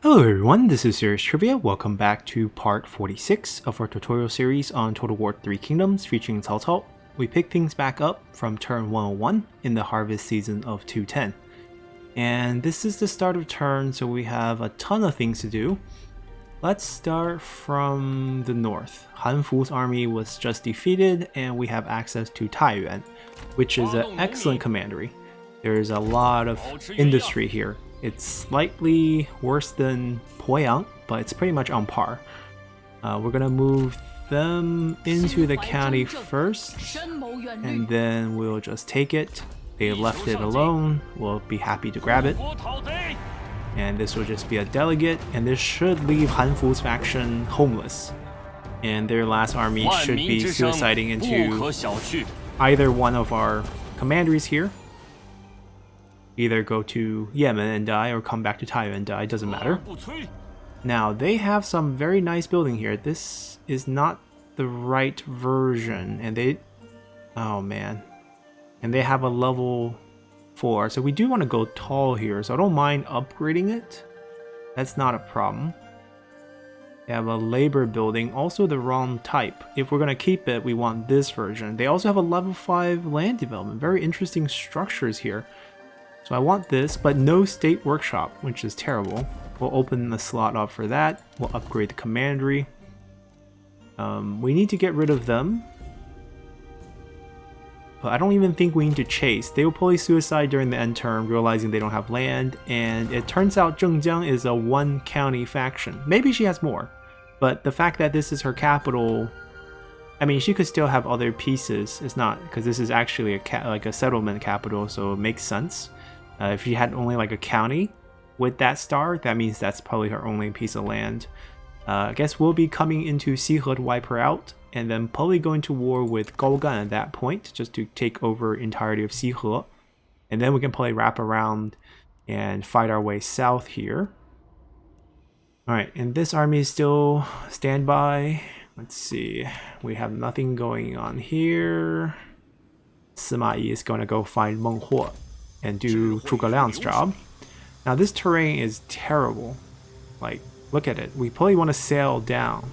Hello everyone, this is Serious Trivia. Welcome back to part 46 of our tutorial series on Total War 3 Kingdoms featuring Cao Cao. We pick things back up from turn 101 in the harvest season of 210. And this is the start of turn, so we have a ton of things to do. Let's start from the north. Han Fu's army was just defeated and we have access to Taiyuan, which is an excellent commandery. There's a lot of industry here. It's slightly worse than Poyang, but it's pretty much on par. We're gonna move them into the county first, and then we'll just take it. They left it alone, we'll be happy to grab it. And this will just be a delegate, and this should leave Han Fu's faction homeless. And their last army should be suiciding into either one of our commanderies here. Either go to Yemen and die or come back to Taiyuan and die, doesn't matter. Now, they have some very nice building here. This is not the right version, and they... oh man. And they have a level 4, so we do want to go tall here, so I don't mind upgrading it. That's not a problem. They have a labor building, also the wrong type. If we're going to keep it, we want this version. They also have a level 5 land development. Very interesting structures here. So I want this, but no state workshop, which is terrible. We'll open the slot up for that. We'll upgrade the commandery. We need to get rid of them. But I don't even think we need to chase. They will probably suicide during the end turn, realizing they don't have land. And it turns out Zhenjiang is a one county faction. Maybe she has more. But the fact that this is her capital... I mean, she could still have other pieces. It's not, because this is actually like a settlement capital, so it makes sense. If she had only like a county with that star, that means that's probably her only piece of land. I guess we'll be coming into Sihe to wipe her out, and then probably going to war with Gaogan at that point, just to take over entirety of Sihe. And then we can probably wrap around and fight our way south here. Alright, and this army is still standby. Let's see, we have nothing going on here. Sima Yi is going to go find Meng Huo and do Zhuge Liang's job. Now this terrain is terrible. Like, look at it. We probably want to sail down.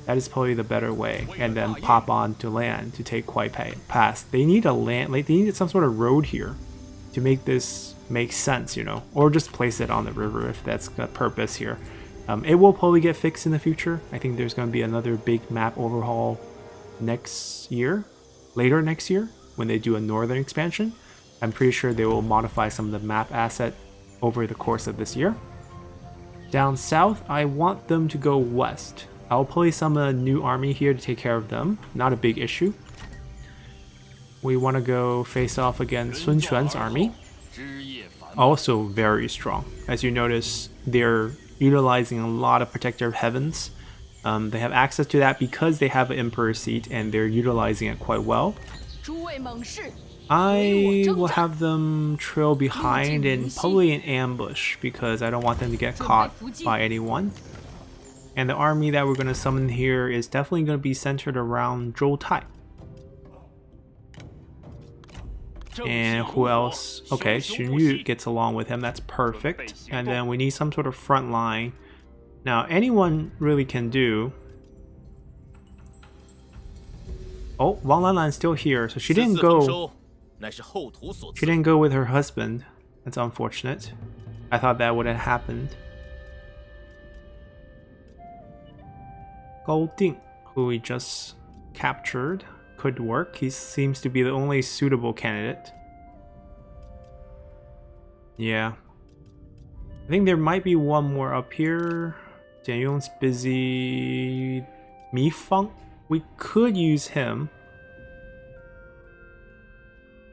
That is probably the better way. And then pop on to land to take Kuai Pass. They need a land, like they need some sort of road here to make this make sense, you know. Or just place it on the river if that's the purpose here. It will probably get fixed in the future. I think there's going to be another big map overhaul next year. Later next year when they do a northern expansion. I'm pretty sure they will modify some of the map asset over the course of this year. Down south, I want them to go west. I'll probably summon a new army here to take care of them. Not a big issue. We want to go face off against Sun Quan's army. Also very strong. As you notice, they're utilizing a lot of Protector of Heavens. They have access to that because they have an Emperor seat and they're utilizing it quite well. I will have them trail behind and probably an ambush because I don't want them to get caught by anyone. And the army that we're going to summon here is definitely going to be centered around Zhou Tai. And who else? Okay, Xun Yu gets along with him, that's perfect. And then we need some sort of front line. Now anyone really can do... Oh, Wang Lanlan's still here, so she didn't go... She didn't go with her husband. That's unfortunate. I thought that would have happened. Gao Ding, who we just captured, could work. He seems to be the only suitable candidate. Yeah. I think there might be one more up here. Jian Yong's busy. Mi Feng? We could use him.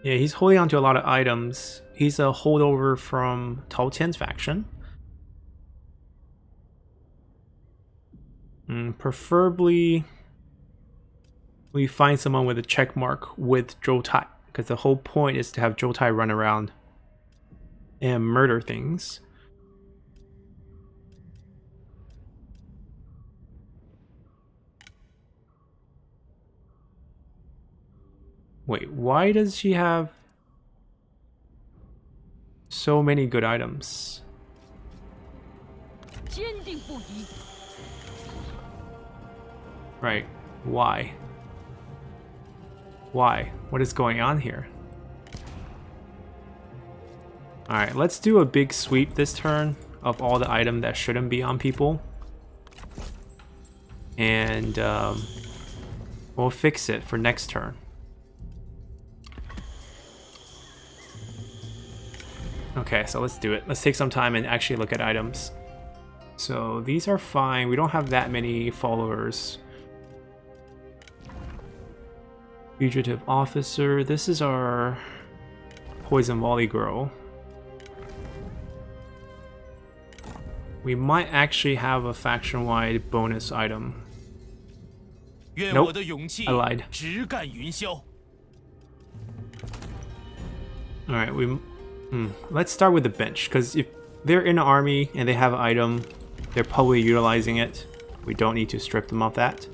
Yeah, he's holding on to a lot of items. He's a holdover from Tao Qian's faction. Preferably, we find someone with a check mark with Zhou Tai, because the whole point is to have Zhou Tai run around and murder things. Wait, why does she have so many good items? Right. Why? Why? What is going on here? Alright, let's do a big sweep this turn of all the items that shouldn't be on people. And we'll fix it for next turn. Okay, so let's do it. Let's take some time and actually look at items. So these are fine. We don't have that many followers. Fugitive officer. This is our poison volley girl. We might actually have a faction-wide bonus item. Nope, I lied. Alright, let's start with the bench, because if they're in an army and they have an item, they're probably utilizing it. We don't need to strip them of that.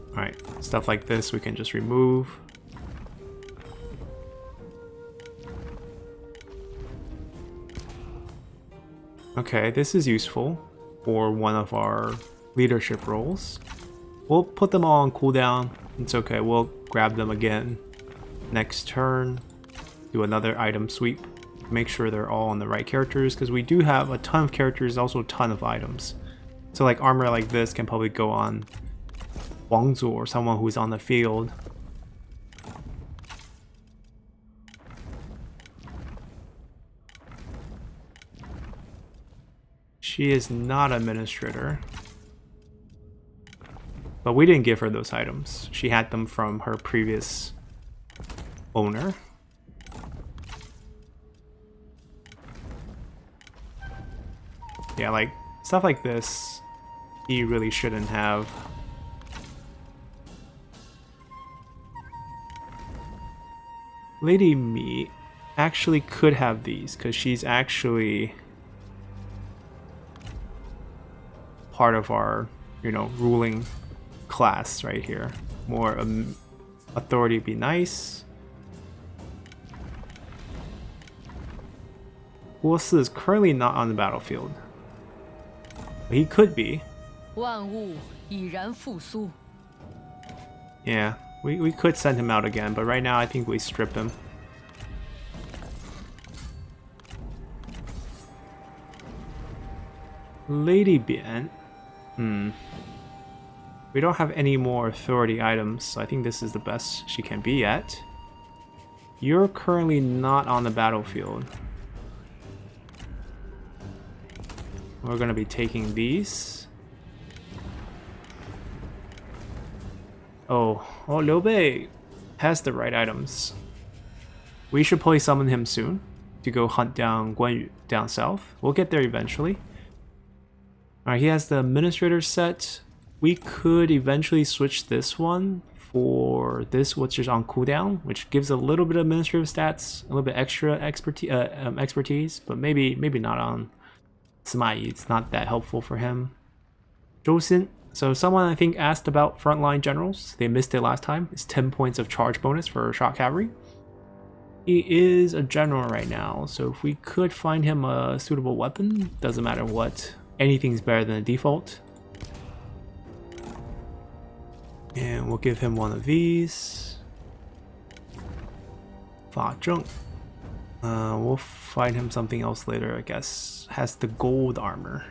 Alright, stuff like this we can just remove. Okay, this is useful for one of our leadership roles. We'll put them all on cooldown. It's okay, we'll grab them again next turn. Do another item sweep. Make sure they're all on the right characters, because we do have a ton of characters, also a ton of items. So like armor like this can probably go on Wangzu or someone who's on the field. She is not an administrator. But we didn't give her those items. She had them from her previous owner. Yeah, like stuff like this, he really shouldn't have. Lady Mi actually could have these, because she's actually part of our, ruling class right here. More authority would be nice. Guosi is currently not on the battlefield. But he could be. Yeah, we could send him out again, but right now I think we strip him. Lady Bian. We don't have any more authority items, so I think this is the best she can be at. You're currently not on the battlefield. We're gonna be taking these. Oh, Liu Bei has the right items. We should probably summon him soon to go hunt down Guan Yu down south. We'll get there eventually. Alright, he has the administrator set. We could eventually switch this one for this, which is on cooldown, which gives a little bit of administrative stats, a little bit extra expertise, but maybe not on Sima Yi. It's not that helpful for him. Zhou Xin. So someone I think asked about frontline generals. They missed it last time. It's 10 points of charge bonus for shock cavalry. He is a general right now, so if we could find him a suitable weapon, doesn't matter what. Anything's better than the default. And we'll give him one of these. Fa Zheng. We'll find him something else later, I guess. Has the gold armor.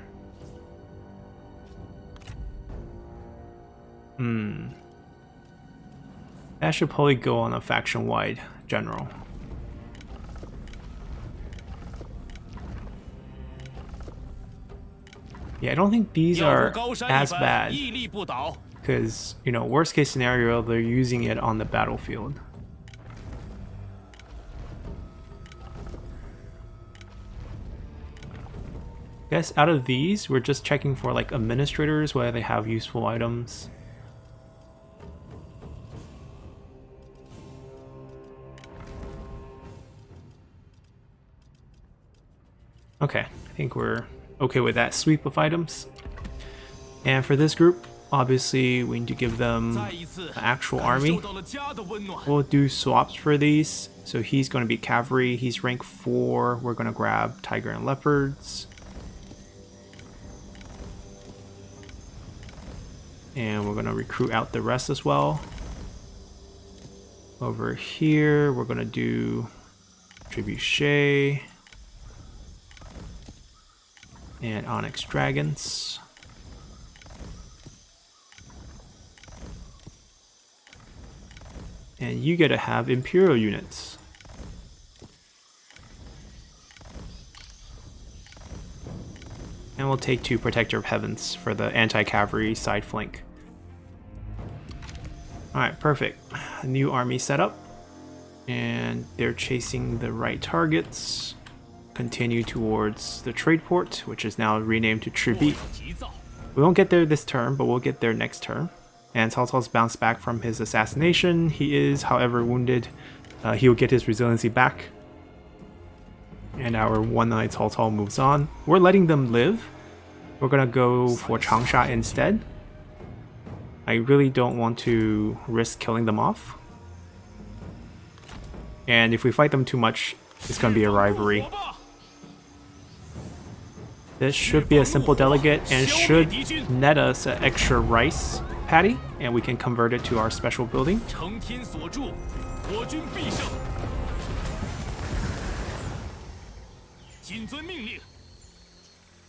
That should probably go on a faction-wide general. Yeah, I don't think these are as bad. Because, worst case scenario, they're using it on the battlefield. I guess out of these, we're just checking for like administrators, whether they have useful items. Okay, I think we're okay with that sweep of items. And for this group, Obviously, we need to give them an actual army. We'll do swaps for these. So he's going to be Cavalry. He's rank 4. We're going to grab Tiger and Leopards. And we're going to recruit out the rest as well. Over here, we're going to do Trebuchet and Onyx Dragons. And you get to have Imperial units. And we'll take 2 Protector of Heavens for the anti-cavalry side flank. Alright, perfect. A new army setup. And they're chasing the right targets. Continue towards the trade port, which is now renamed to Chibi. We won't get there this turn, but we'll get there next turn. And Cao Cao's bounced back from his assassination. He is, however, wounded. He'll get his resiliency back. And our one-eye Cao Cao moves on. We're letting them live. We're gonna go for Changsha instead. I really don't want to risk killing them off. And if we fight them too much, it's gonna be a rivalry. This should be a simple delegate and should net us an extra rice patty, and we can convert it to our special building.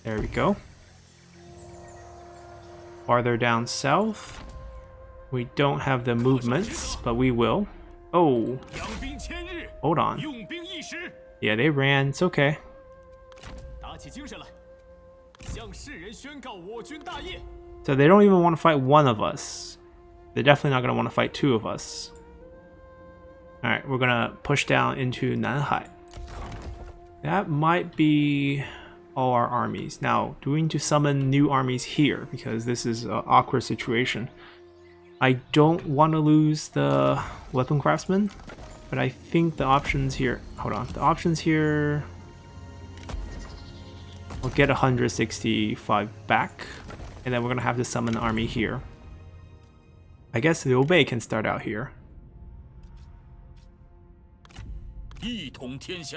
There we go. Farther down south, we don't have the movements, but we will. Oh, hold on. Yeah, they ran. It's okay. So they don't even want to fight one of us. They're definitely not going to want to fight 2 of us. Alright, we're going to push down into Nanhai. That might be all our armies. Now, do we need to summon new armies here? Because this is an awkward situation. I don't want to lose the weapon craftsman, but I think the options here... Hold on. The options here... We'll get 165 back, and then we're going to have to summon an army here. I guess Liu Bei can start out here.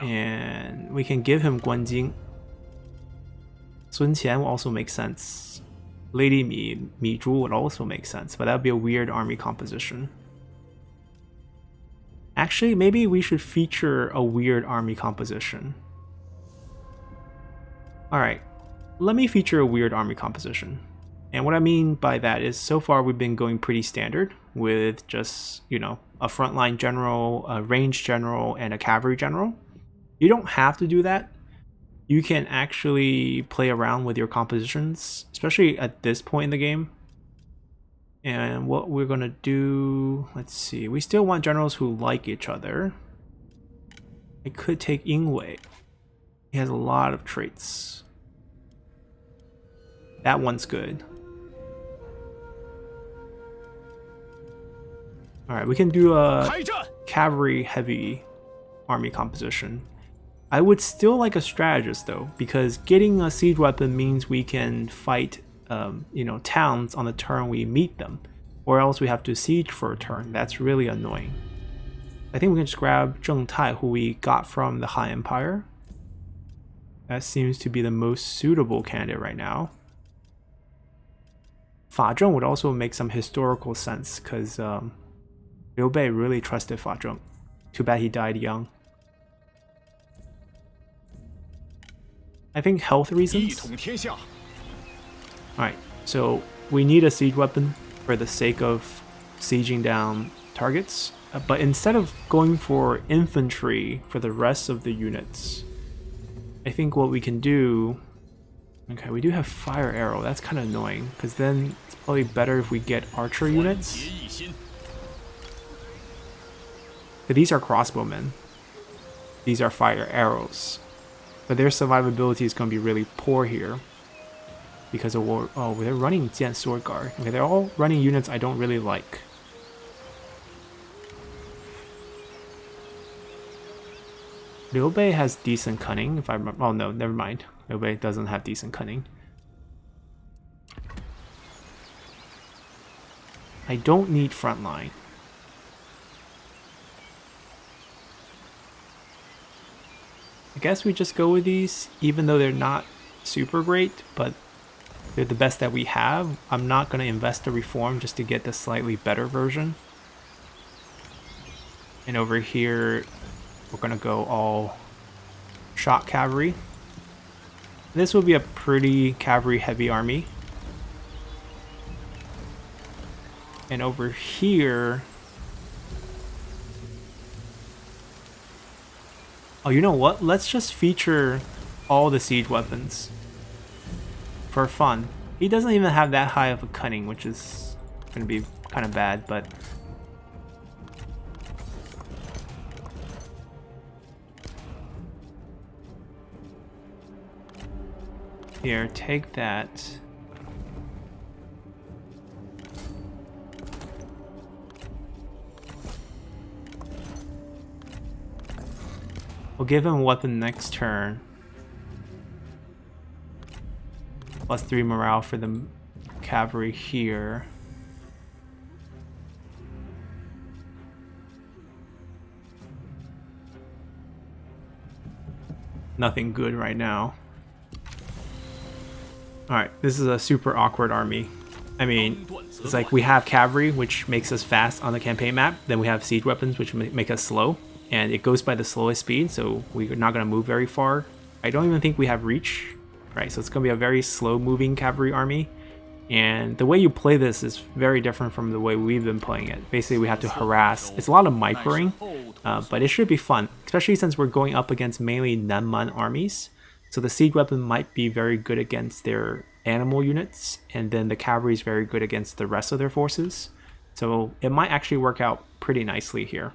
And we can give him Guanjing. Sun Qian will also make sense. Lady Mi Zhu would also make sense, but that would be a weird army composition. Actually, maybe we should feature a weird army composition. Alright, let me feature a weird army composition. And what I mean by that is, so far we've been going pretty standard with just, you know, a frontline general, a range general, and a cavalry general. You don't have to do that. You can actually play around with your compositions, especially at this point in the game. And what we're gonna do, let's see, we still want generals who like each other. I could take Yingwei. He has a lot of traits. That one's good. Alright, we can do a cavalry heavy army composition. I would still like a strategist though, because getting a siege weapon means we can fight you know, towns on the turn we meet them, or else we have to siege for a turn. That's really annoying. I think we can just grab Zheng Tai, who we got from the Han Empire. That seems to be the most suitable candidate right now. Fa Zheng would also make some historical sense, because Liu Bei really trusted Fa Zheng. Too bad he died young. I think health reasons. Alright, so we need a siege weapon for the sake of sieging down targets. But instead of going for infantry for the rest of the units, I think what we can do... Okay, we do have fire arrow. That's kind of annoying, because then it's probably better if we get archer units. But these are crossbowmen. These are fire arrows. But their survivability is going to be really poor here. Because of war. Oh, they're running Jian Sword Guard. Okay, they're all running units I don't really like. Liu Bei has decent cunning, if I remember. Oh no, never mind. Liu Bei doesn't have decent cunning. I don't need frontline. I guess we just go with these, even though they're not super great, but they're the best that we have. I'm not going to invest a reform just to get the slightly better version. And over here, we're going to go all shot cavalry. This will be a pretty cavalry heavy army. And over here... Oh, you know what? Let's just feature all the siege weapons. For fun. He doesn't even have that high of a cunning, which is going to be kind of bad, but... Here, take that. We'll give him weapon next turn. +3 morale for the cavalry here. Nothing good right now. Alright, this is a super awkward army. I mean, it's like we have cavalry, which makes us fast on the campaign map. Then we have siege weapons, which make us slow. And it goes by the slowest speed, so we're not going to move very far. I don't even think we have reach. Right, so it's going to be a very slow-moving cavalry army. And the way you play this is very different from the way we've been playing it. Basically, we have to harass. It's a lot of microing, but it should be fun, especially since we're going up against mainly Nanman armies. So the siege weapon might be very good against their animal units, and then the cavalry is very good against the rest of their forces. So it might actually work out pretty nicely here.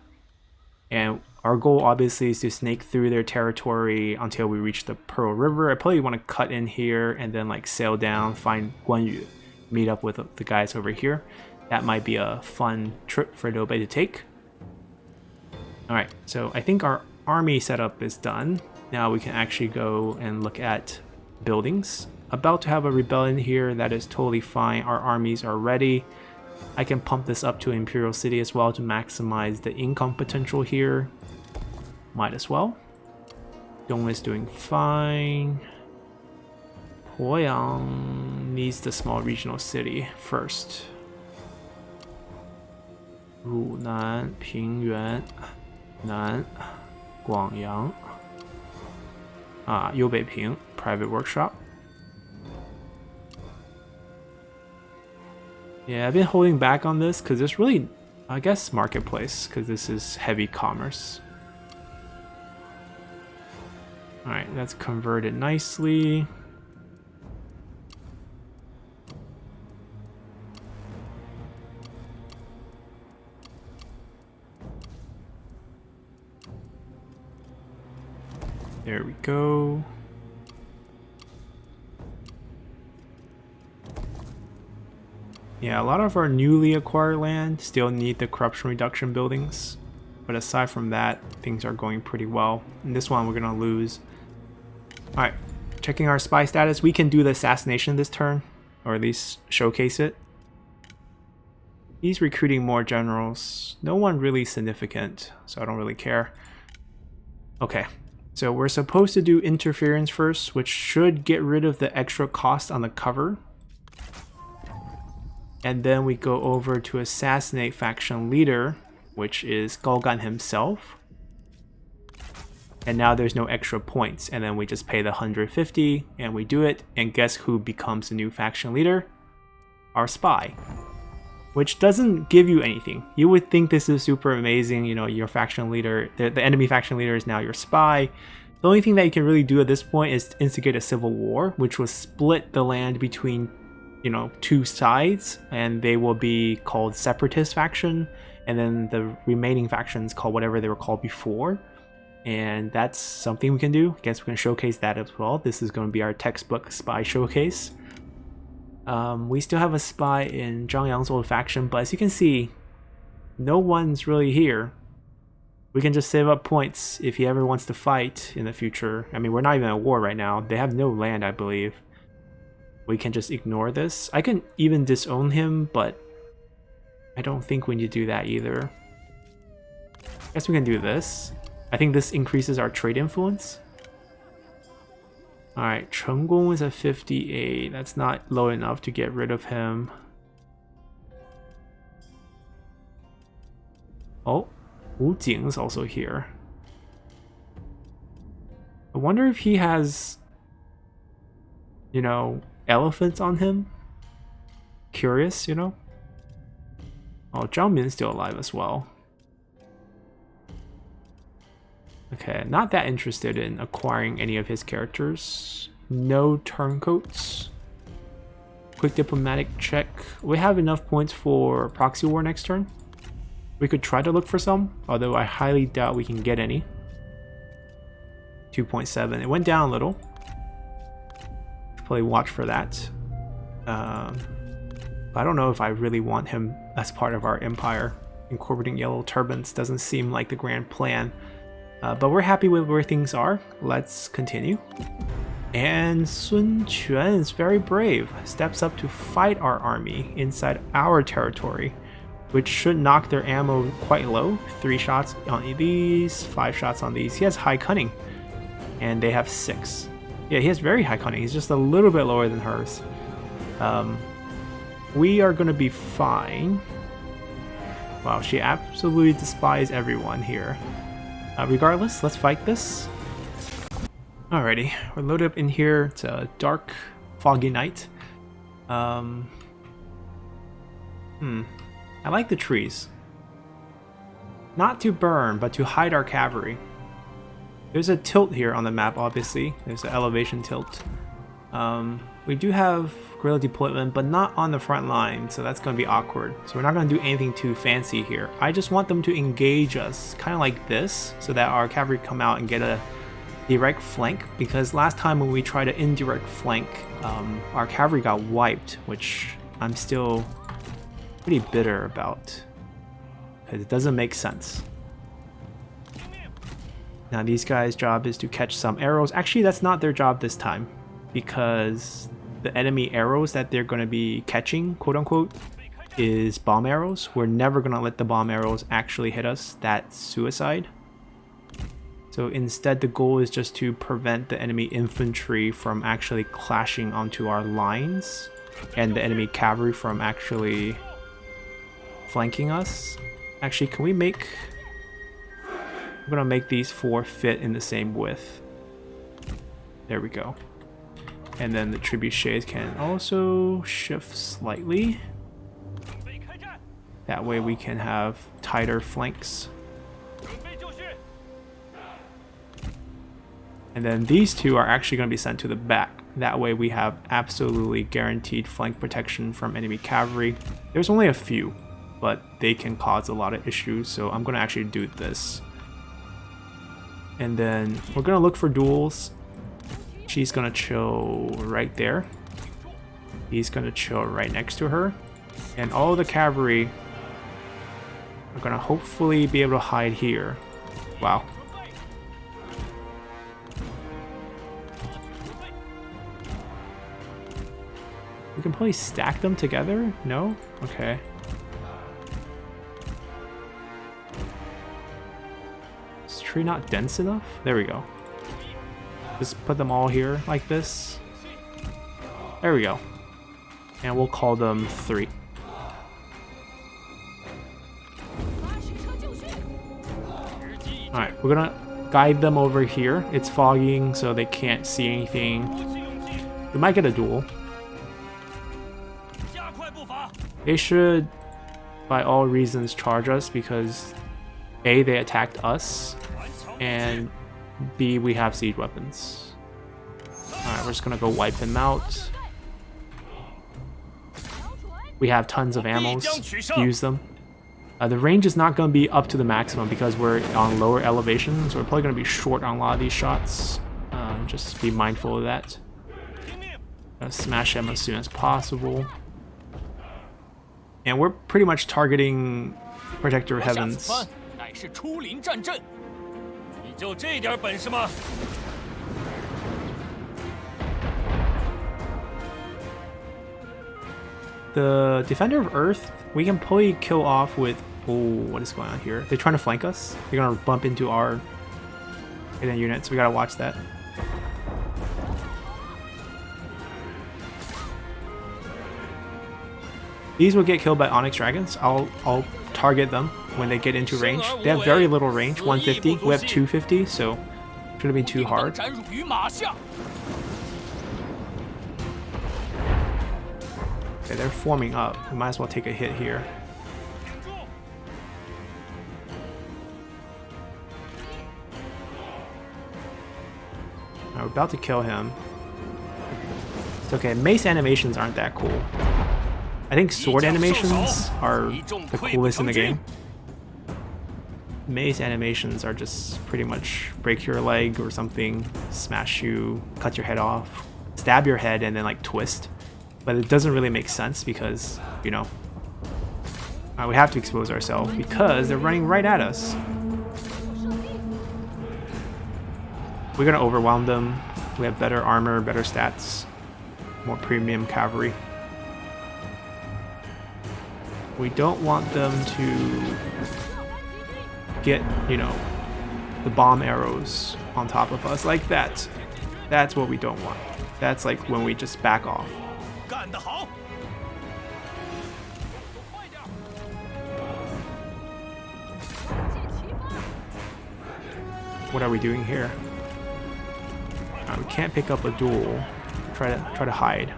And our goal obviously is to snake through their territory until we reach the Pearl River. I probably want to cut in here and then like sail down, find Guan Yu, meet up with the guys over here. That might be a fun trip for Liu Bei to take. Alright, so I think our army setup is done. Now we can actually go and look at buildings. About to have a rebellion here, that is totally fine. Our armies are ready. I can pump this up to Imperial City as well to maximize the income potential here. Might as well. Dong is doing fine. Poyang needs the small regional city first. Runan, Pingyuan, Nan, Guangyang. Youbeiping, private workshop. Yeah, I've been holding back on this because it's really, I guess, marketplace, because this is heavy commerce. Alright, that's converted nicely. There we go. Yeah, a lot of our newly acquired land still need the corruption reduction buildings. But aside from that, things are going pretty well. In this one, we're going to lose. Alright, checking our spy status. We can do the assassination this turn, or at least showcase it. He's recruiting more generals. No one really significant, so I don't really care. Okay, so we're supposed to do interference first, which should get rid of the extra cost on the cover. And then we go over to assassinate faction leader, which is Golgan himself. And now there's no extra points, and then we just pay the 150 and we do it, and guess who becomes the new faction leader? Our spy. Which doesn't give you anything. You would think this is super amazing, you know, your faction leader, the enemy faction leader is now your spy. The only thing that you can really do at this point is instigate a civil war, which will split the land between, you know, two sides, and they will be called separatist faction, and then the remaining factions called whatever they were called before. And that's something we can do. I guess we can showcase that as well. This is going to be our textbook spy showcase. We still have a spy in Zhang Yang's old faction, but as you can see, no one's really here. We can just save up points if he ever wants to fight in the future. I mean, we're not even at war right now. They have no land, I believe. We can just ignore this. I can even disown him, but I don't think we need to do that either. Guess we can do this. I think this increases our trade influence. Alright, Chenggong is at 58. That's not low enough to get rid of him. Oh, Wu Jing is also here. I wonder if he has, you know, elephants on him. Curious, you know? Oh, Zhao Min's still alive as well. Okay, not that interested in acquiring any of his characters. No turncoats. Quick diplomatic check. We have enough points for proxy war next turn. We could try to look for some, although I highly doubt we can get any. 2.7. It went down a little. Probably watch for that. But I don't know if I really want him as part of our empire. Incorporating yellow turbans doesn't seem like the grand plan. But we're happy with where things are. Let's continue. And Sun Quan is very brave. Steps up to fight our army inside our territory, which should knock their ammo quite low. 3 shots on these, 5 shots on these. He has high cunning, and they have 6. Yeah, he has very high cunning. He's just a little bit lower than hers. We are going to be fine. Wow, she absolutely despises everyone here. Regardless, let's fight this. Alrighty, we're loaded up in here. It's a dark, foggy night. I like the trees. Not to burn, but to hide our cavalry. There's a tilt here on the map, obviously. There's an elevation tilt. We do have guerrilla deployment, but not on the front line, so that's going to be awkward. So we're not going to do anything too fancy here. I just want them to engage us, kind of like this, so that our cavalry come out and get a direct flank, because last time when we tried an indirect flank, our cavalry got wiped, which I'm still pretty bitter about, because it doesn't make sense. Now these guys' job is to catch some arrows. Actually, that's not their job this time, because the enemy arrows that they're going to be catching, quote unquote, is bomb arrows. We're never going to let the bomb arrows actually hit us. That's suicide. So instead, the goal is just to prevent the enemy infantry from actually clashing onto our lines, and the enemy cavalry from actually flanking us. Actually, can we make... I'm going to make these 4 fit in the same width. There we go. And then the trebuchets can also shift slightly. That way we can have tighter flanks. And then these 2 are actually going to be sent to the back. That way we have absolutely guaranteed flank protection from enemy cavalry. There's only a few, but they can cause a lot of issues, so I'm going to actually do this. And then we're going to look for duels. She's going to chill right there. He's going to chill right next to her. And all the cavalry are going to hopefully be able to hide here. Wow. We can probably stack them together? No? Okay. Is the tree not dense enough? There we go. Just put them all here like this. There we go. And we'll call them 3. Alright, we're gonna guide them over here. It's fogging, so they can't see anything. We might get a duel. They should, by all reasons, charge us because A, they attacked us, and B, we have siege weapons. Alright, we're just gonna go wipe him out. We have tons of ammos. Use them. The range is not gonna be up to the maximum because we're on lower elevations, so we're probably gonna be short on a lot of these shots. Just be mindful of that. Gonna smash them as soon as possible. And we're pretty much targeting Protector Heavens. The Defender of Earth, we can probably kill off with... Oh, what is going on here? They're trying to flank us. They're going to bump into our units. We got to watch that. These will get killed by Onyx Dragons. I'll target them when they get into range. They have very little range, 150. We have 250, so shouldn't be too hard. Okay, they're forming up. We might as well take a hit here. We're about to kill him. It's okay. Mace animations aren't that cool. I think sword animations are the coolest in the game. Mace animations are just pretty much break your leg or something, smash you, cut your head off, stab your head, and then like twist. But it doesn't really make sense because, you know, we have to expose ourselves because they're running right at us. We're gonna overwhelm them. We have better armor, better stats, more premium cavalry. We don't want them to get, you know, the bomb arrows on top of us like that. That's what we don't want. That's like when we just back off. What are we doing here? We can't pick up a duel. Try to hide.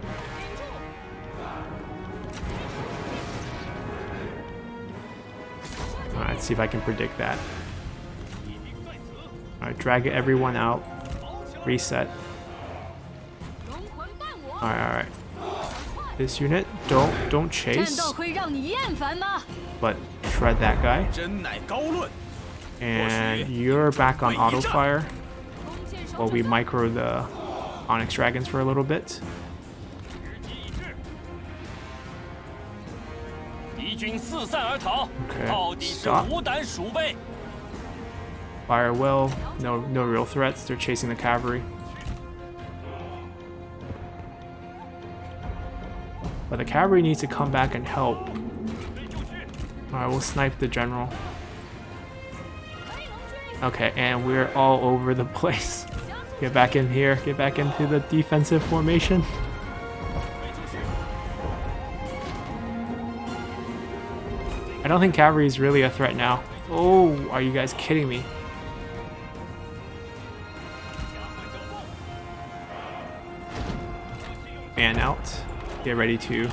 Alright, let's see if I can predict that. Alright, drag everyone out. Reset. Alright. This unit, don't chase. But shred that guy. And you're back on auto fire. While we micro the Onyx Dragons for a little bit. Okay, stop. Fire well. No real threats. They're chasing the cavalry. But the cavalry needs to come back and help. Alright, we'll snipe the general. Okay, and we're all over the place. Get back in here. Get back into the defensive formation. I don't think cavalry is really a threat now. Oh, are you guys kidding me? Fan out. Get ready to...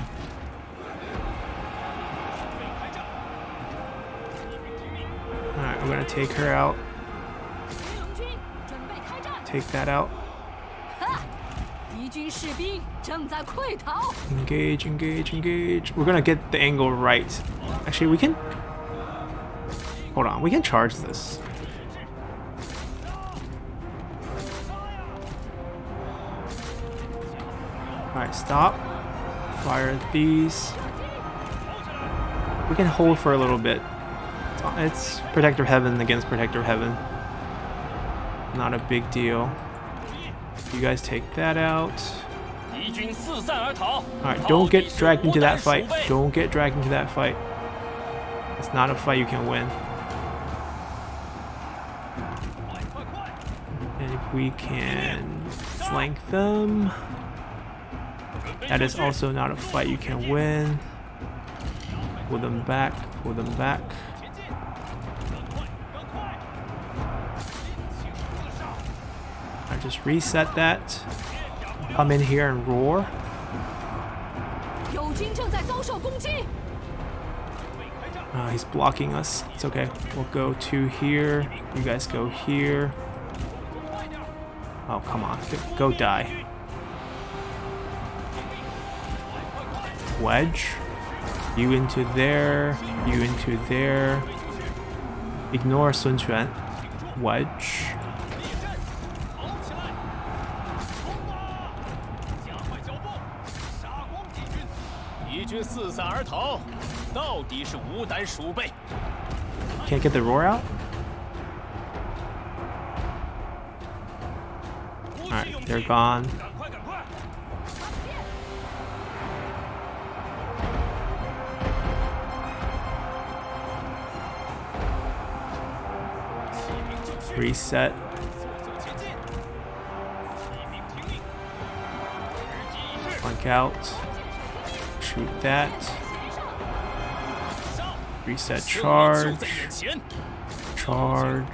Alright, we're gonna take her out. Take that out. Engage, engage, engage. We're gonna get the angle right. Actually, we can... Hold on, we can charge this. Alright, stop. Fire these. We can hold for a little bit. It's Protector Heaven against Protector Heaven. Not a big deal. You guys take that out. Alright, don't get dragged into that fight. Don't get dragged into that fight. It's not a fight you can win. And if we can flank them, that is also not a fight you can win. Pull them back, pull them back. I just reset that. Come in here and roar. He's blocking us. It's okay. We'll go to here. You guys go here. Oh, come on. Go die. Wedge. You into there. You into there. Ignore Sun Quan. Wedge. Can't get the roar out? Alright, they're gone. Reset. Flank out. Shoot that. Reset charge. Charge.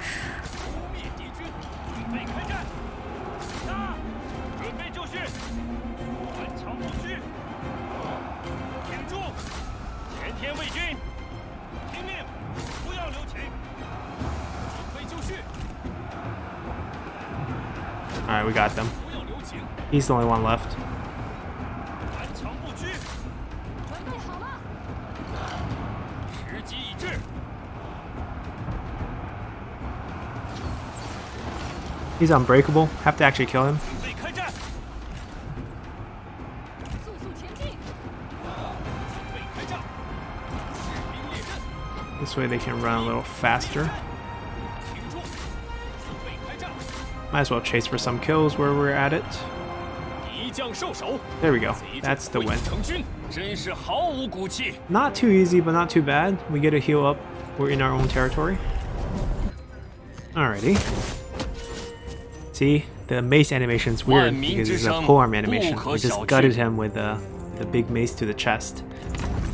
Alright, we got them. He's the only one left. He's unbreakable. Have to actually kill him. This way they can run a little faster. Might as well chase for some kills where we're at it. There we go. That's the win. Not too easy, but not too bad. We get a heal up. We're in our own territory. Alrighty. See, the mace animation's weird because it's a polearm animation. We just gutted him with the big mace to the chest.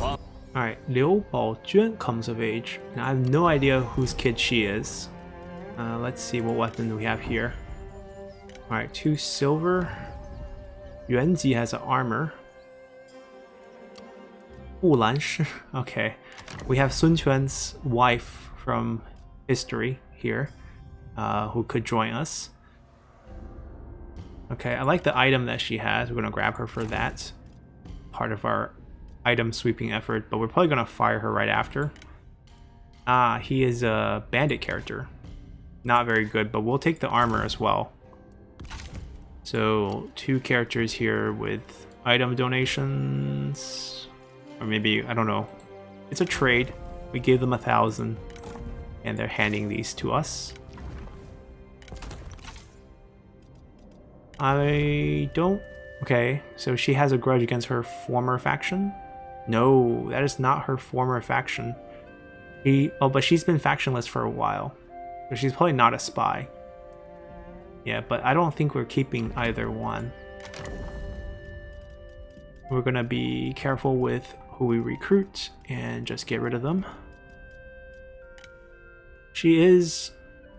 Alright, Liu Baojuan comes of age. Now I have no idea whose kid she is. Let's see what weapon we have here. Alright, 2 silver. Yuanji has an armor. Wulanshi. Okay. We have Sun Quan's wife from history here, who could join us. Okay, I like the item that she has. We're gonna grab her for that. Part of our item sweeping effort, but we're probably gonna fire her right after. Ah, he is a bandit character. Not very good, but we'll take the armor as well. So 2 characters here with item donations, or maybe, I don't know. It's a trade. We gave them 1,000 and they're handing these to us. I don't... Okay, so she has a grudge against her former faction? No, that is not her former faction. Oh, but she's been factionless for a while. So she's probably not a spy. Yeah, but I don't think we're keeping either one. We're gonna be careful with who we recruit and just get rid of them. She is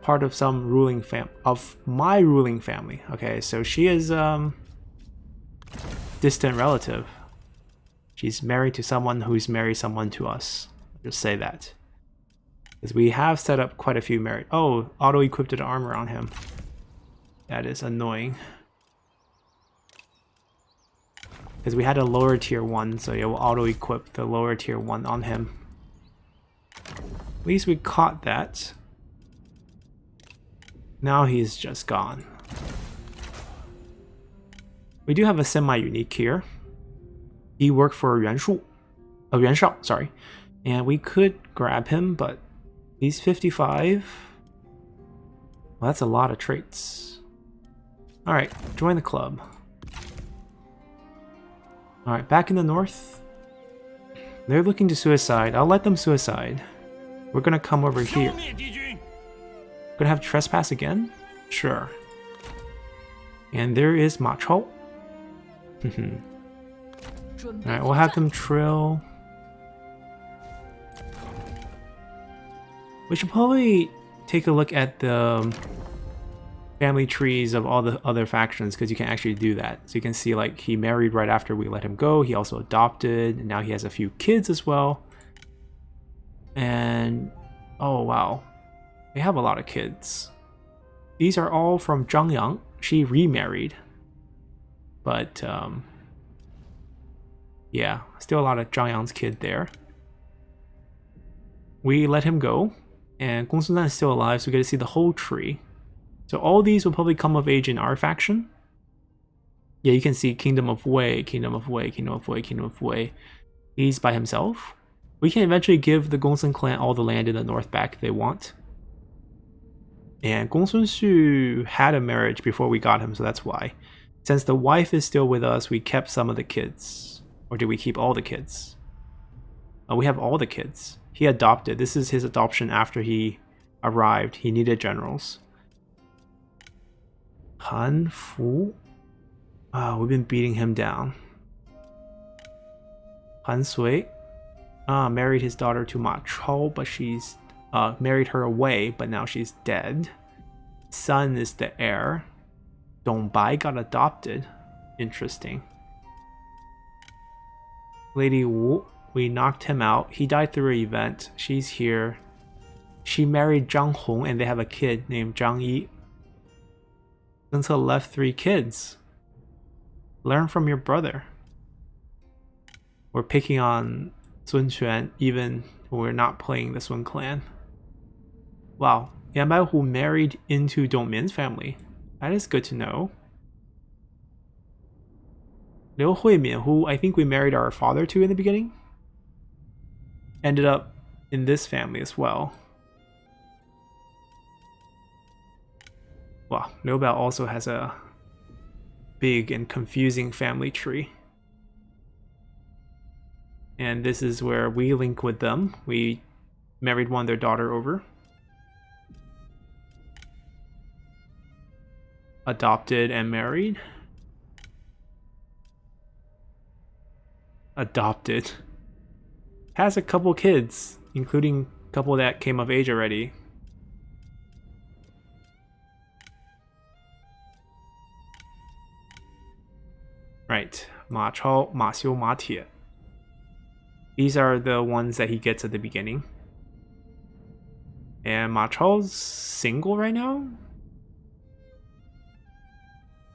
part of some ruling my ruling family. Okay, so she is distant relative. She's married to someone who's married someone to us. I'll just say that. Because we have set up quite a few married. Oh, auto-equipped armor on him. That is annoying. Because we had a lower tier 1, so yeah, we'll auto-equip the lower tier 1 on him. At least we caught that. Now he's just gone. We do have a semi-unique here. He worked for Yuan Shao, sorry. And we could grab him, but he's 55. Well, that's a lot of traits. Alright, join the club. Alright, back in the north. They're looking to suicide. I'll let them suicide. We're gonna come over here. Gonna have trespass again? Sure. And there is Ma Chao. Alright, we'll have them trill. We should probably take a look at the family trees of all the other factions, because you can actually do that. So you can see, like, he married right after we let him go. He also adopted, and now he has a few kids as well. And oh wow, they have a lot of kids. These are all from Zhangyang. She remarried, but yeah, still a lot of Zhangyang's kid there. We let him go, and Gong Sun is still alive, so we get to see the whole tree. So all these will probably come of age in our faction. Yeah, you can see Kingdom of Wei, Kingdom of Wei, Kingdom of Wei, Kingdom of Wei. He's by himself. We can eventually give the Gongsun clan all the land in the north back they want. And Gongsun Xu had a marriage before we got him, so that's why. Since the wife is still with us, we kept some of the kids. Or did we keep all the kids? Oh, we have all the kids. He adopted. This is his adoption after he arrived. He needed generals. Han Fu. We've been beating him down. Han Sui married his daughter to Ma Chao, but she's married her away, but now she's dead. Son is the heir. Dong Bai got adopted. Interesting. Lady Wu, we knocked him out. He died through an event. She's here. She married Zhang Hong and they have a kid named Zhang Yi. Sun Ce left 3 kids. Learn from your brother. We're picking on Sun Quan even when we're not playing the Sun clan. Wow, Yan Baihu married into Dong Min's family. That is good to know. Liu Huimin, who I think we married our father to in the beginning, ended up in this family as well. Wow, Liu Bao also has a big and confusing family tree. And this is where we link with them. We married one their daughter over. Adopted and married. Adopted. Has a couple kids, including a couple that came of age already. Right, Ma Chao, Ma Xiu, Ma Tie. These are the ones that he gets at the beginning. And Ma Chao's single right now?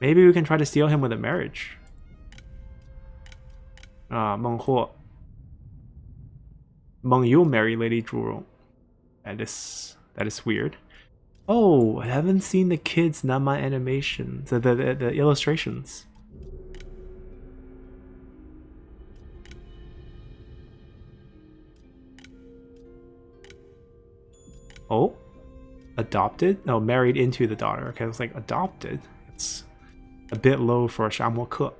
Maybe we can try to steal him with a marriage. Meng Huo. Meng Yu marry Lady Zhu. That is weird. Oh, I haven't seen the kids' Nama animations, the illustrations. Oh, adopted? No, married into the daughter. Okay, I was like, adopted? It's a bit low for a Shamuo Ke.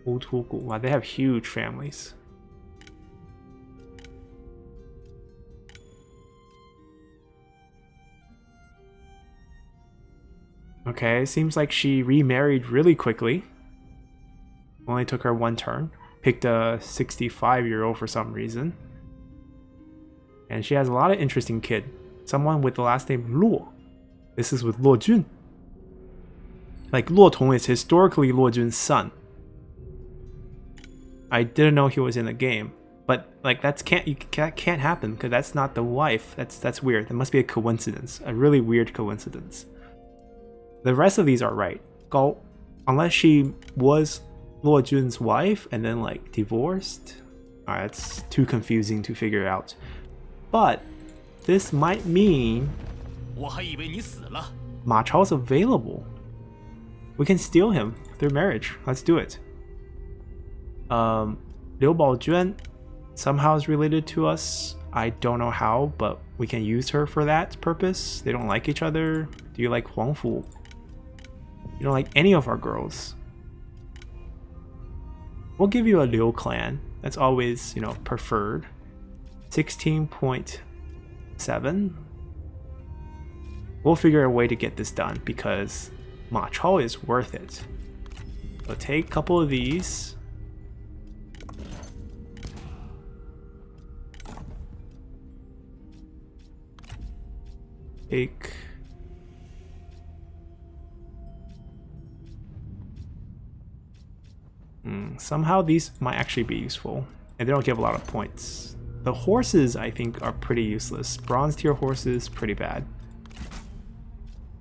Wow, they have huge families. Okay, seems like she remarried really quickly. Only took her 1 turn. Picked a 65-year-old for some reason. And she has a lot of interesting kid. Someone with the last name Luo. This is with Luo Jun. Like, Luo Tong is historically Luo Jun's son. I didn't know he was in the game. But, like, that can't happen, because that's not the wife. That's weird. That must be a coincidence. A really weird coincidence. The rest of these are right. Gao, unless she was Luo Jun's wife and then, like, divorced. Alright, it's too confusing to figure out. But this might mean Ma Chao's available. We can steal him through marriage. Let's do it. Liu Baojuan somehow is related to us. I don't know how, but we can use her for that purpose. They don't like each other. Do you like Huang Fu? You don't like any of our girls. We'll give you a Liu clan. That's always, you know, preferred. 16.7. We'll figure a way to get this done because Ma Chao is worth it. So take a couple of these. Take somehow these might actually be useful, and they don't give a lot of points. The horses, I think, are pretty useless. Bronze tier horses, pretty bad.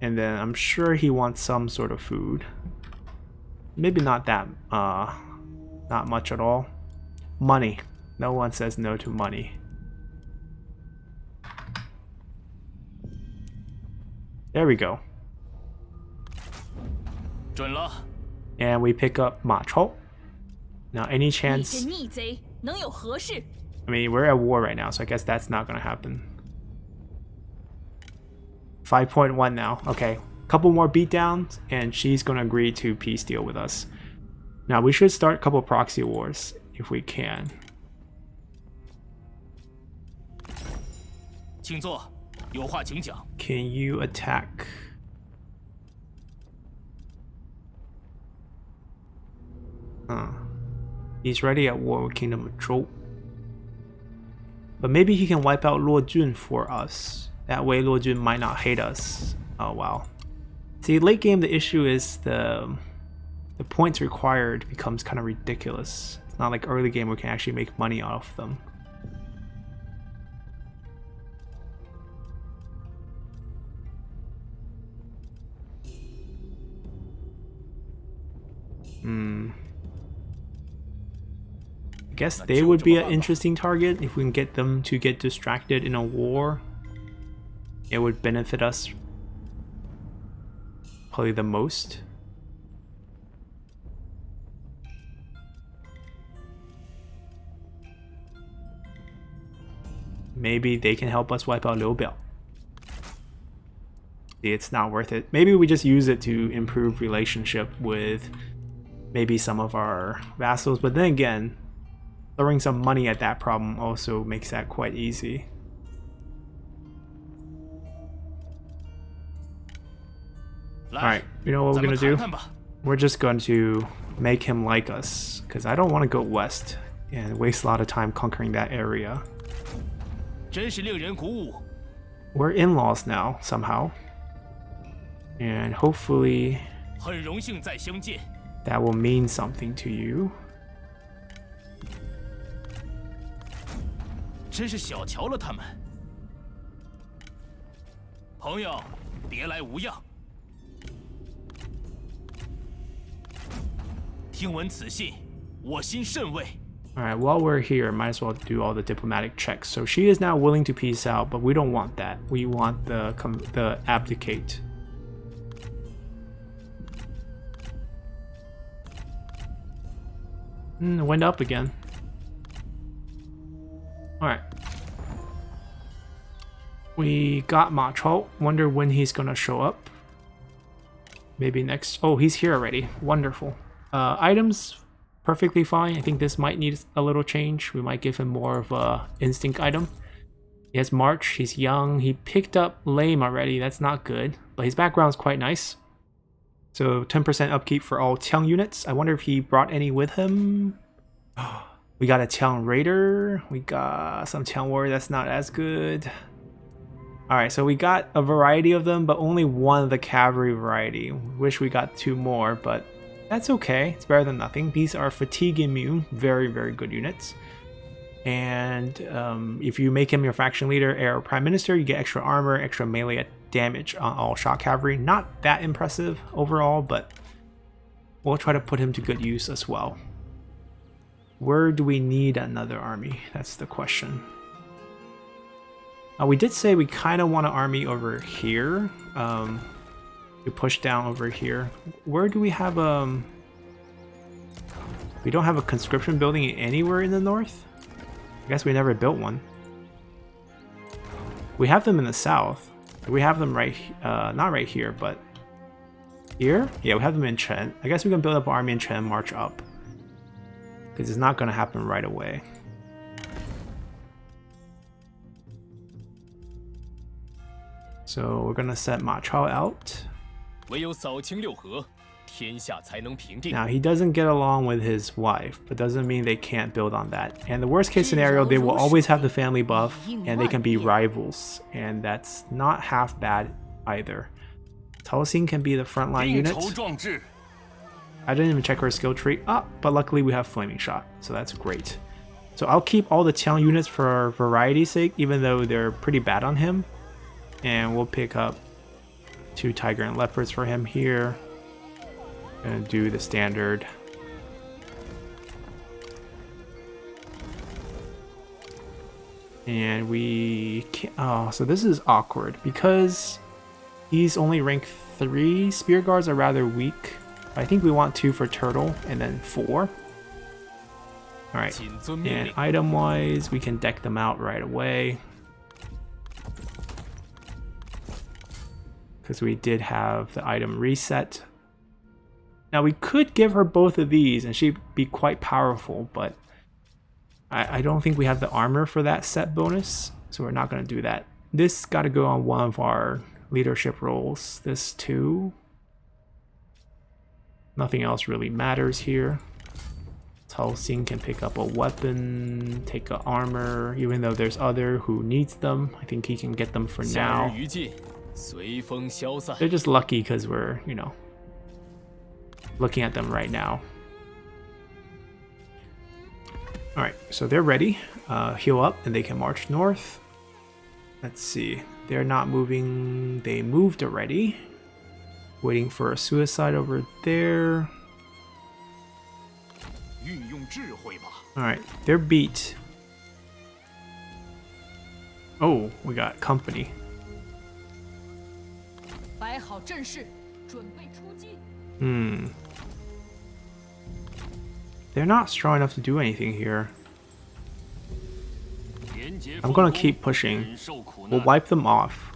And then I'm sure he wants some sort of food. Maybe not that, not much at all. Money. No one says no to money. There we go. And we pick up Ma Chao. Now, any chance... I mean, we're at war right now, so I guess that's not gonna happen. 5.1 now. Okay, couple more beatdowns, and she's gonna agree to peace deal with us. Now, we should start a couple proxy wars if we can. Can you attack He's ready at war with Kingdom of Zhou. But maybe he can wipe out Luo Jun for us. That way Luo Jun might not hate us. Oh wow. See, late game the issue is the points required becomes kind of ridiculous. It's not like early game where we can actually make money off them. I guess they would be an interesting target if we can get them to get distracted in a war. It would benefit us probably the most. Maybe they can help us wipe out Liu Biao. See, it's not worth it. Maybe we just use it to improve relationship with maybe some of our vassals, but then again, throwing some money at that problem also makes that quite easy. Alright, you know what we're gonna do? We're just going to make him like us, because I don't want to go west and waste a lot of time conquering that area. We're in-laws now, somehow. And hopefully that will mean something to you. Alright, while we're here, might as well do all the diplomatic checks. So she is now willing to peace out, but we don't want that. We want the abdicate. It went up again. Alright. We got Ma Chao. Wonder when he's gonna show up. Maybe next. Oh, he's here already. Wonderful. Items, perfectly fine. I think this might need a little change. We might give him more of a instinct item. He has March. He's young. He picked up Lame already. That's not good. But his background's quite nice. So 10% upkeep for all Tiang units. I wonder if he brought any with him. We got a Tiang Raider. We got some Tiang Warrior that's not as good. Alright, so we got a variety of them, but only one of the Cavalry variety. Wish we got 2 more, but that's okay. It's better than nothing. These are fatigue immune. Very, very good units. And if you make him your faction leader or prime minister, you get extra armor, extra melee damage on all shot cavalry. Not that impressive overall, but we'll try to put him to good use as well. Where do we need another army? That's the question. We did say we kind of want an army over here. To push down over here. Where do we have we don't have a conscription building anywhere in the north? I guess we never built one. We have them in the south. We have them right, not right here, but here? Yeah, we have them in Chen. I guess we can build up an army in Chen and march up. Because it's not going to happen right away. So we're going to set Ma Chao out. Now, he doesn't get along with his wife, but doesn't mean they can't build on that. And the worst case scenario, they will always have the family buff, and they can be rivals. And that's not half bad either. Cao Xin can be the frontline unit. I didn't even check her skill tree. But luckily we have Flaming Shot, so that's great. So I'll keep all the Tiang units for variety's sake, even though they're pretty bad on him. And we'll pick up 2 Tiger and Leopards for him here. Gonna do the standard. And we can't, oh, so this is awkward because he's only rank 3. Spear guards are rather weak. I think we want 2 for Turtle and then 4. Alright, and item wise, we can deck them out right away. Because we did have the item reset. Now we could give her both of these and she'd be quite powerful, but I don't think we have the armor for that set bonus, so we're not going to do that. This got to go on one of our leadership roles. This too. Nothing else really matters here. Cao Xing can pick up a weapon, take a armor, even though there's other who needs them. I think he can get them for now. They're just lucky because we're, you know, looking at them right now. Alright, so they're ready. Heal up and they can march north. Let's see. They're not moving. They moved already. Waiting for a suicide over there. Alright, they're beat. Oh, we got company. They're not strong enough to do anything here. I'm gonna keep pushing. We'll wipe them off.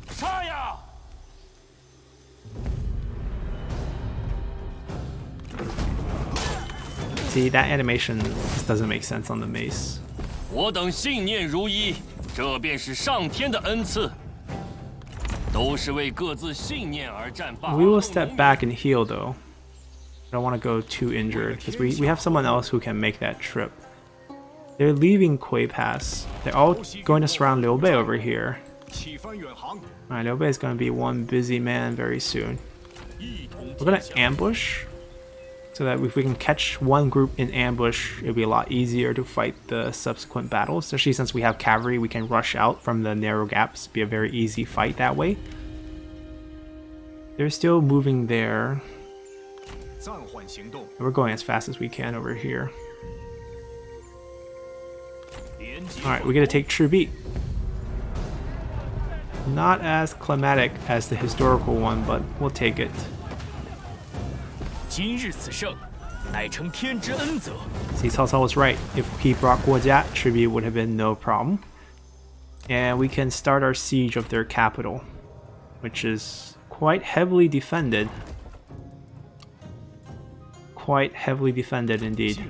See, that animation just doesn't make sense on the mace. We will step back and heal though. I don't want to go too injured because we have someone else who can make that trip. They're leaving Kui Pass. They're all going to surround Liu Bei over here. Alright, Liu Bei is going to be one busy man very soon. We're going to ambush so that if we can catch one group in ambush, it'll be a lot easier to fight the subsequent battles. Especially since we have cavalry, we can rush out from the narrow gaps. It'll be a very easy fight that way. They're still moving there. We're going as fast as we can over here. Alright, we're gonna take true beat. Not as climatic as the historical one, but we'll take it. See, Cao Cao was right. If he brought Guojia, tribute would have been no problem. And we can start our siege of their capital, which is quite heavily defended. Quite heavily defended indeed.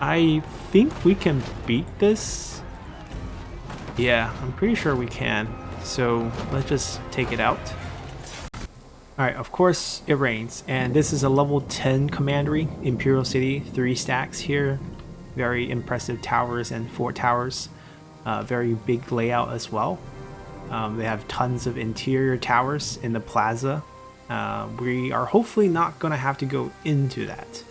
I think we can beat this. Yeah, I'm pretty sure we can. So let's just take it out. Alright, of course it rains. And this is a level 10 commandery, Imperial City, 3 stacks here. Very impressive towers and 4 towers. Very big layout as well. They have tons of interior towers in the plaza. We are hopefully not going to have to go into that.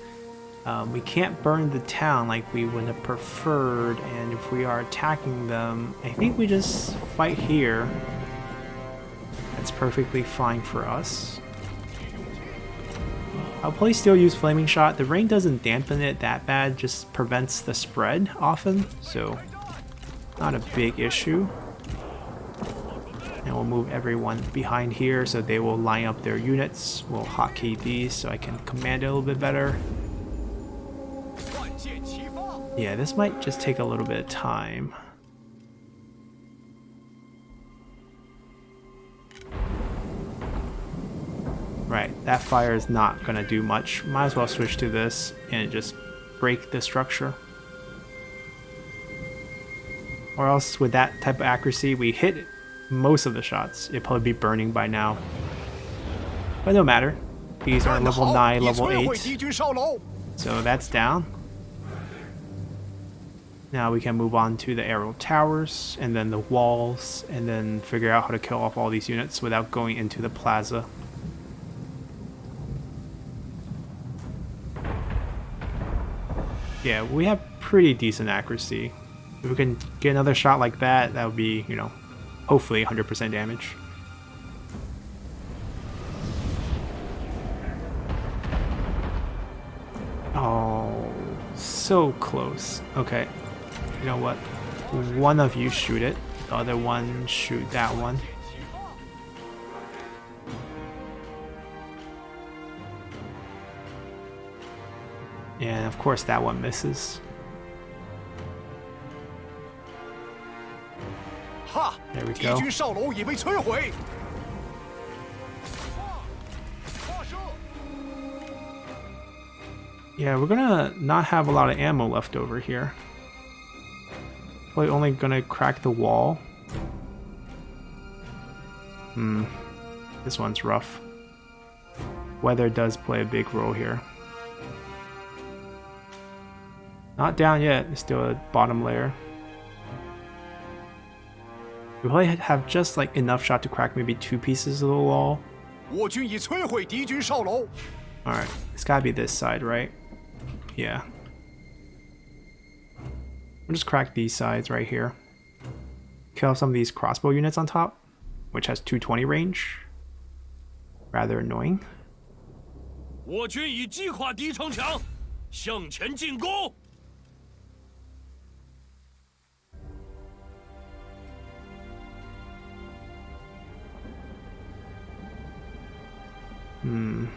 We can't burn the town like we would have preferred, and if we are attacking them, I think we just fight here. That's perfectly fine for us. I'll probably still use Flaming Shot. The rain doesn't dampen it that bad, just prevents the spread often, so not a big issue. And we'll move everyone behind here so they will line up their units. We'll hotkey these so I can command it a little bit better. Yeah, this might just take a little bit of time. Right, that fire is not gonna do much. Might as well switch to this and just break the structure. Or else with that type of accuracy, we hit most of the shots. It'd probably be burning by now. But no matter. These are level 9, level 8. So that's down. Now we can move on to the aerial towers, and then the walls, and then figure out how to kill off all these units without going into the plaza. Yeah, we have pretty decent accuracy. If we can get another shot like that, that would be, you know, hopefully 100% damage. Oh, so close. Okay, you know what? One of you shoot it, the other one shoot that one. And of course that one misses. There we go. Yeah, we're gonna not have a lot of ammo left over here. Probably only gonna crack the wall. This one's rough. Weather does play a big role here. Not down yet, it's still a bottom layer. We probably have just like enough shot to crack maybe 2 pieces of the wall. Alright, it's gotta be this side, right? Yeah. We'll just crack these sides right here. Kill some of these crossbow units on top, which has 220 range. Rather annoying.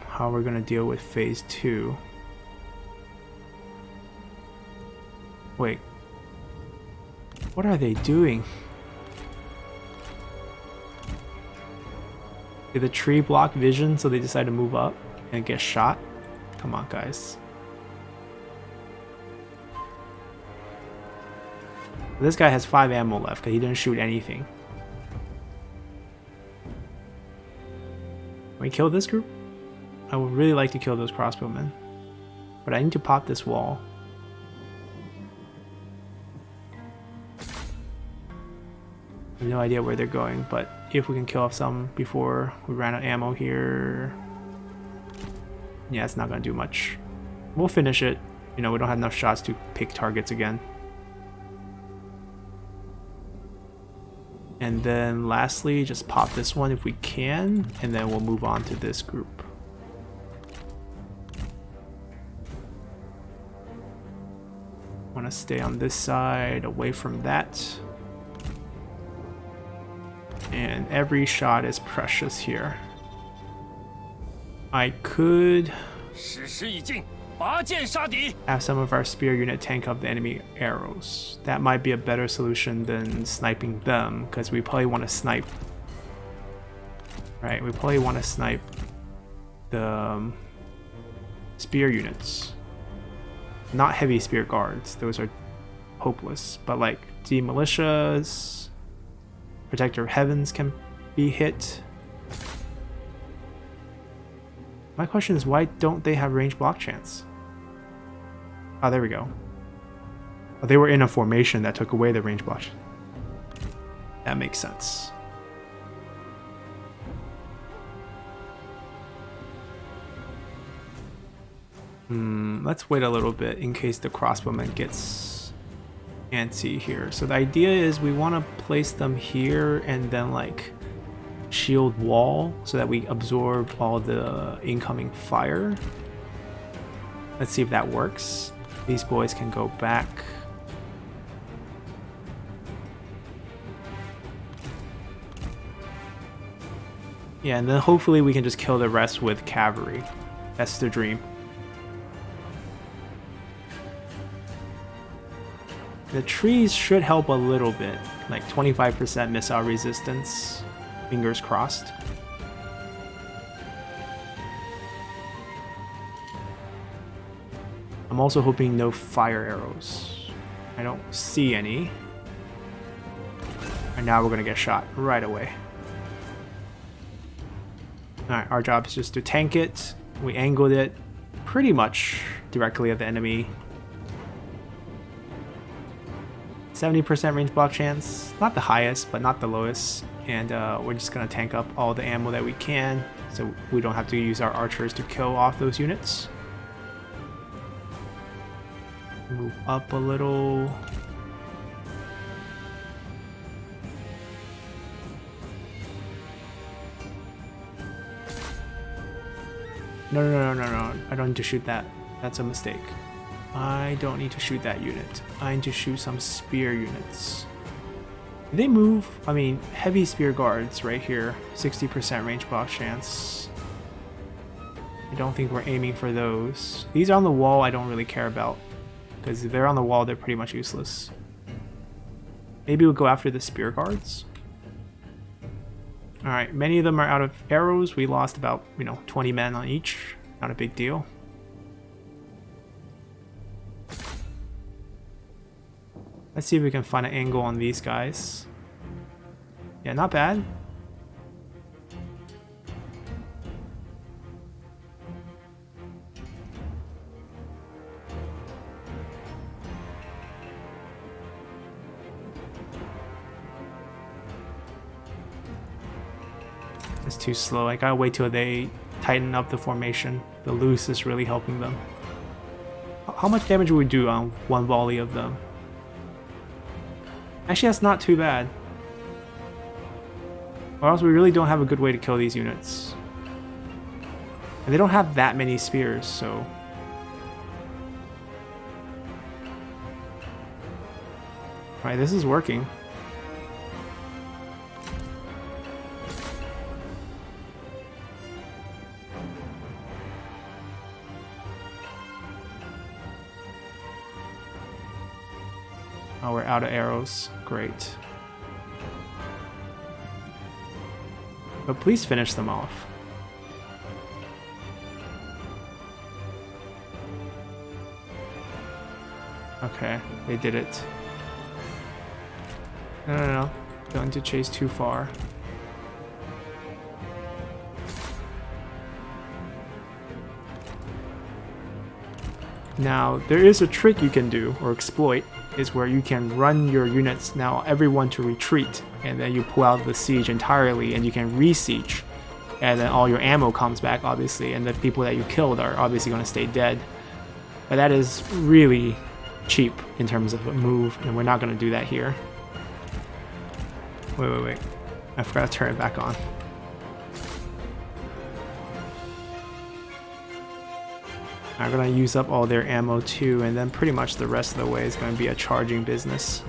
How are we gonna deal with phase 2? Wait. What are they doing? Did the tree block vision so they decide to move up and get shot? Come on, guys. This guy has 5 ammo left because he didn't shoot anything. Can we kill this group? I would really like to kill those crossbowmen. But I need to pop this wall. I have no idea where they're going, but if we can kill off some before we run out of ammo here... Yeah, it's not gonna do much. We'll finish it. You know, we don't have enough shots to pick targets again. And then lastly, just pop this one if we can, and then we'll move on to this group. Want to stay on this side, away from that. And every shot is precious here. I could have some of our spear unit tank up the enemy arrows. That might be a better solution than sniping them, because we probably want to snipe. Right, we probably want to snipe the spear units. Not heavy spear guards, those are hopeless, but like the militias, Protector of Heavens can be hit. My question is, why don't they have range block chance? Oh, there we go. Oh, they were in a formation that took away the range block. That makes sense. Let's wait a little bit in case the crossbowman gets antsy here. So the idea is we want to place them here and then like shield wall so that we absorb all the incoming fire. Let's see if that works. These boys can go back. Yeah, and then hopefully we can just kill the rest with cavalry. That's the dream. The trees should help a little bit, like 25% missile resistance. Fingers crossed. I'm also hoping no fire arrows. I don't see any. And now we're gonna get shot right away. Alright, our job is just to tank it. We angled it pretty much directly at the enemy. 70% range block chance. Not the highest, but not the lowest. And we're just gonna tank up all the ammo that we can so we don't have to use our archers to kill off those units. Move up a little. No. I don't need to shoot that. That's a mistake. I don't need to shoot that unit. I need to shoot some spear units. Did they move? I mean, heavy spear guards right here. 60% range block chance. I don't think we're aiming for those. These on the wall I don't really care about. Because if they're on the wall, they're pretty much useless. Maybe we'll go after the spear guards. Alright, many of them are out of arrows. We lost about, 20 men on each. Not a big deal. Let's see if we can find an angle on these guys. Yeah, not bad. It's too slow. I gotta wait till they tighten up the formation. The loose is really helping them. How much damage would we do on one volley of them? Actually, that's not too bad. Or else we really don't have a good way to kill these units. And they don't have that many spears, so... Alright, this is working. Oh, we're out of arrows. Great. But please finish them off. Okay, they did it. No. Don't need to chase too far. Now, there is a trick you can do, or exploit, is where you can run your units, now everyone to retreat, and then you pull out the siege entirely and you can re-siege. And then all your ammo comes back, obviously, and the people that you killed are obviously going to stay dead. But that is really cheap in terms of a move, and we're not going to do that here. Wait. I forgot to turn it back on. I'm gonna use up all their ammo too, and then pretty much the rest of the way is gonna be a charging business.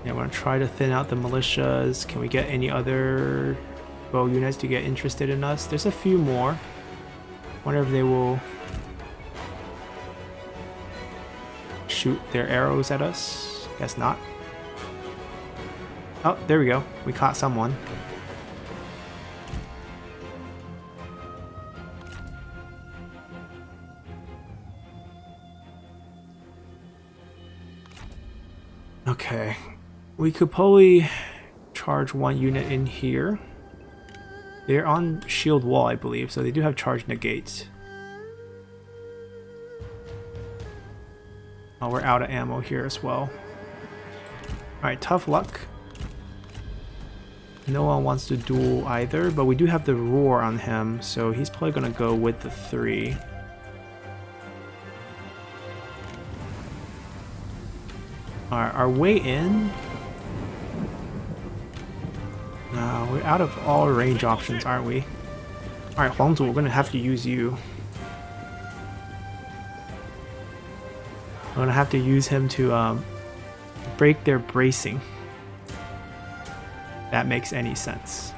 Yeah, I'm gonna try to thin out the militias. Can we get any other bow units to get interested in us? There's a few more. Wonder if they will shoot their arrows at us. Guess not. Oh, there we go. We caught someone. Okay. We could probably charge one unit in here. They're on shield wall, I believe, so they do have charge negates. Oh, we're out of ammo here as well. Alright, tough luck. No one wants to duel either, but we do have the roar on him, so he's probably gonna go with the 3. Alright, our way in? No, we're out of all range options, aren't we? Alright, Huangzu, we're gonna have to use you. We're gonna have to use him to break their bracing. That makes any sense.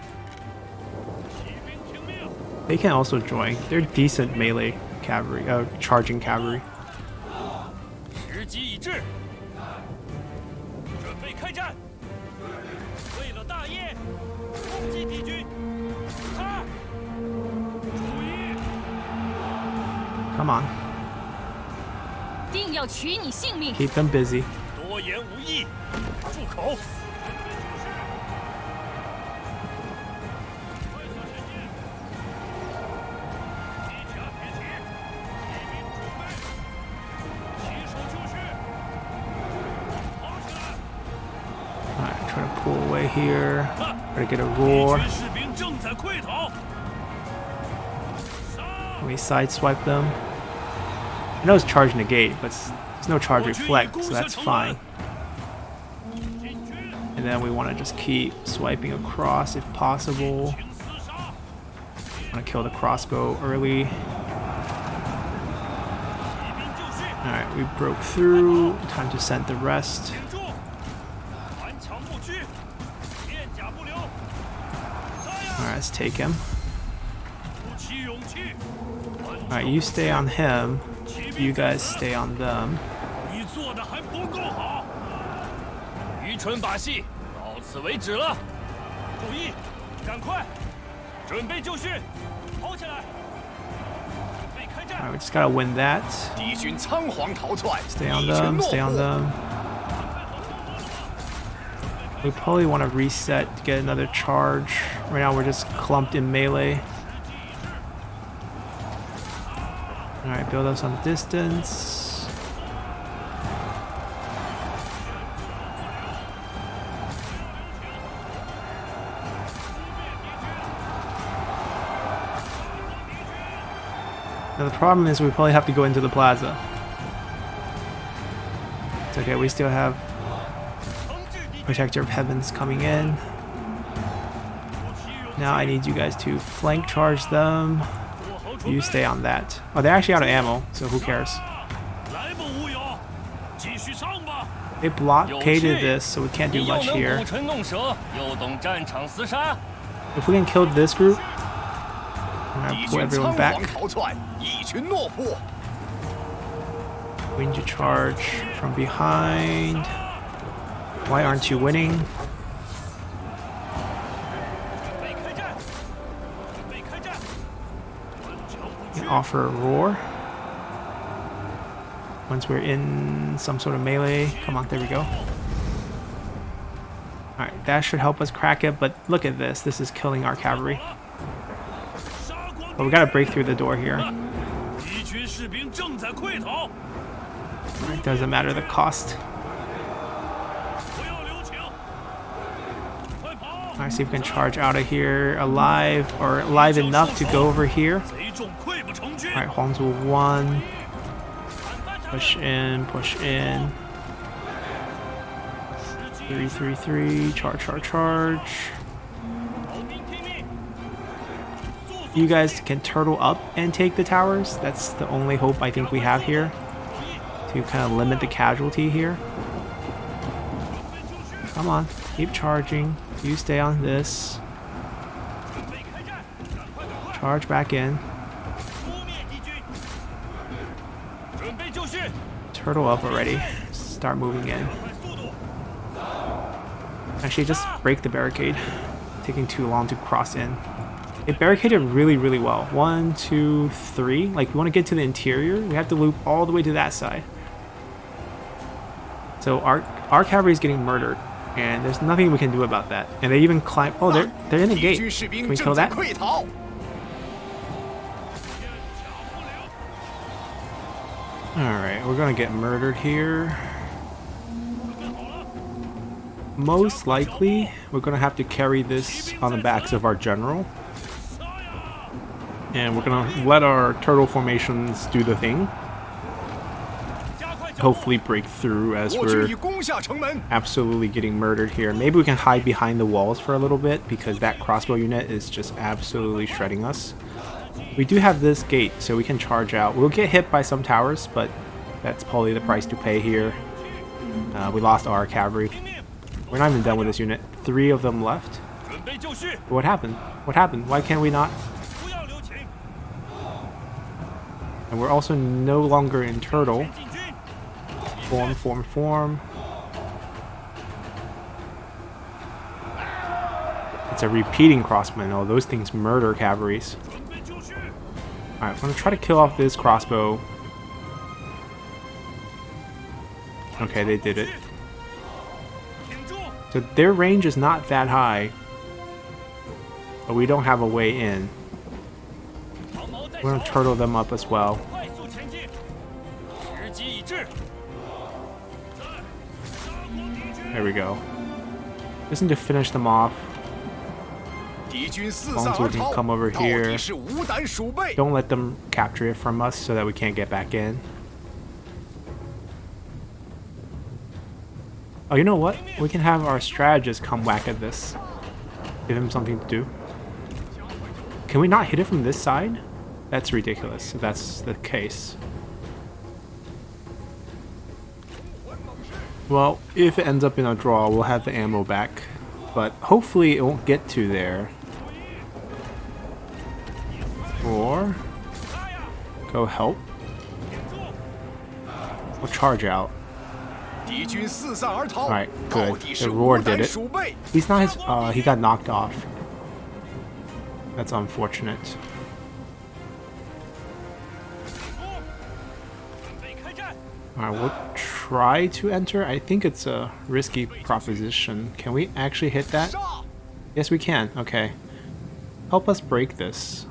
They can also join. They're decent melee cavalry, charging cavalry. Come on. Keep them busy. Alright, try to pull away here. Try to get a roar. Can we sideswipe them? I know it's charge negate, but there's no charge reflect, so that's fine. And then we want to just keep swiping across if possible. I want to kill the crossbow early. Alright, we broke through. Time to send the rest. Alright, let's take him. Alright, you stay on him. You guys stay on them. Alright, we just gotta win that. Stay on them, stay on them. We probably want to reset to get another charge. Right now we're just clumped in melee. Alright, build up some distance. Now the problem is we probably have to go into the plaza. It's okay, we still have Protector of Heavens coming in. Now I need you guys to flank charge them. You stay on that. Oh, they're actually out of ammo, so who cares? They blockaded this, so we can't do much here. If we can kill this group, I'm gonna pull everyone back. We need to charge from behind. Why aren't you winning? Offer a roar. Once we're in some sort of melee. Come on, there we go. Alright, that should help us crack it, but look at this. This is killing our cavalry. But we gotta break through the door here. It doesn't matter the cost. Alright, see if we can charge out of here alive, or alive enough to go over here. Alright, Huangzu 1. Push in, push in. 3-3-3, charge. You guys can turtle up and take the towers. That's the only hope I think we have here, to kind of limit the casualty here. Come on, keep charging. You stay on this. Charge back in. Turtle up already. Start moving in. Actually, just break the barricade. Taking too long to cross in. It barricaded really, really well. 1, 2, 3. Like, we want to get to the interior. We have to loop all the way to that side. So our cavalry is getting murdered, and there's nothing we can do about that. And they even climb. Oh, they're in the gate. Can we kill that? Alright, we're gonna get murdered here. Most likely, we're gonna have to carry this on the backs of our general. And we're gonna let our turtle formations do the thing. Hopefully break through as we're absolutely getting murdered here. Maybe we can hide behind the walls for a little bit, because that crossbow unit is just absolutely shredding us. We do have this gate, so we can charge out. We'll get hit by some towers, but that's probably the price to pay here. We lost our cavalry. We're not even done with this unit. 3 of them left. What happened? What happened? Why can't we not? And we're also no longer in turtle. Form. It's a repeating crossman. Oh, those things murder cavalries. Alright, I'm gonna try to kill off this crossbow. Okay, they did it. So their range is not that high, but we don't have a way in. We're gonna turtle them up as well. There we go. Just need to finish them off. Huangzu can come over here. Don't let them capture it from us so that we can't get back in. Oh, you know what? We can have our strategist come whack at this. Give him something to do. Can we not hit it from this side? That's ridiculous if that's the case. Well, if it ends up in a draw, we'll have the ammo back. But hopefully it won't get to there. Or go help. We'll charge out. Alright, good. The roar did it. He's not his he got knocked off. That's unfortunate. Alright, we'll try to enter. I think it's a risky proposition. Can we actually hit that? Yes, we can. Okay. Help us break this.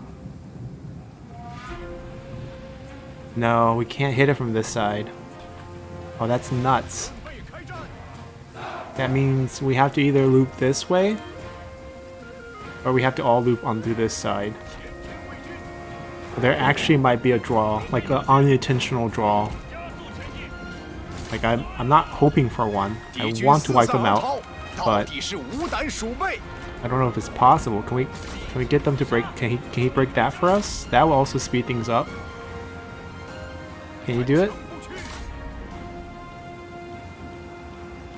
No, we can't hit it from this side. Oh, that's nuts. That means we have to either loop this way, or we have to all loop onto this side. There actually might be a draw, like an unintentional draw. Like I'm not hoping for one. I want to wipe them out, but I don't know if it's possible. Can we get them to break? Can he break that for us? That will also speed things up. Can you do it?